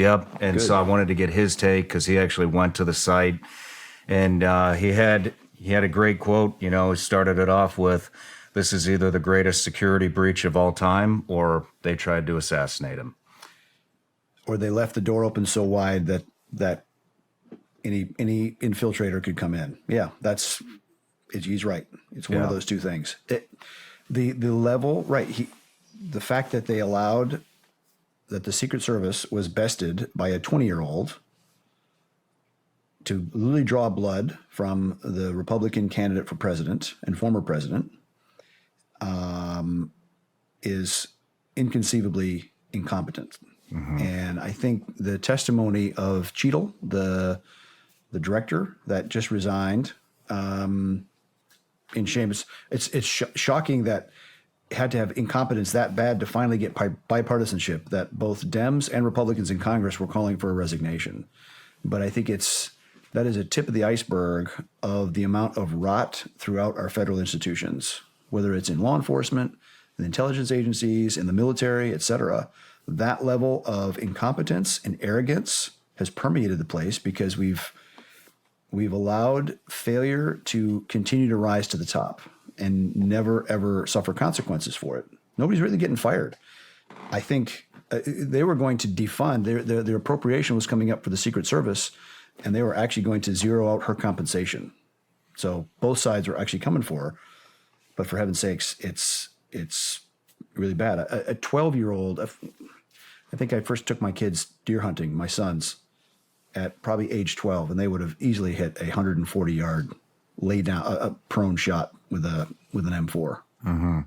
Yep. And Good. so I wanted to get his take because he actually went to the site, and he had a great quote. He started it off with, "This is either the greatest security breach of all time, or they tried to assassinate him." Or they left the door open so wide that any infiltrator could come in. Yeah, he's right. It's one of those two things. The level, right? The fact that they allowed that the Secret Service was bested by a 20-year-old to literally draw blood from the Republican candidate for president and former president is inconceivably incompetent. Mm-hmm. And I think the testimony of Cheadle, the director that just resigned, in shame, it's shocking that it had to have incompetence that bad to finally get bipartisanship, that both Dems and Republicans in Congress were calling for a resignation. But I think that is a tip of the iceberg of the amount of rot throughout our federal institutions, whether it's in law enforcement, the intelligence agencies, in the military, et cetera. That level of incompetence and arrogance has permeated the place because we've allowed failure to continue to rise to the top and never, ever suffer consequences for it. Nobody's really getting fired. I think they were going to defund. Their appropriation was coming up for the Secret Service, and they were actually going to zero out her compensation. So both sides were actually coming for her. But for heaven's sakes, it's really bad. A 12-year-old, I think I first took my kids deer hunting, my sons, at probably age 12, and they would have easily hit a 140-yard lay down, a prone shot with an M4. Mm-hmm.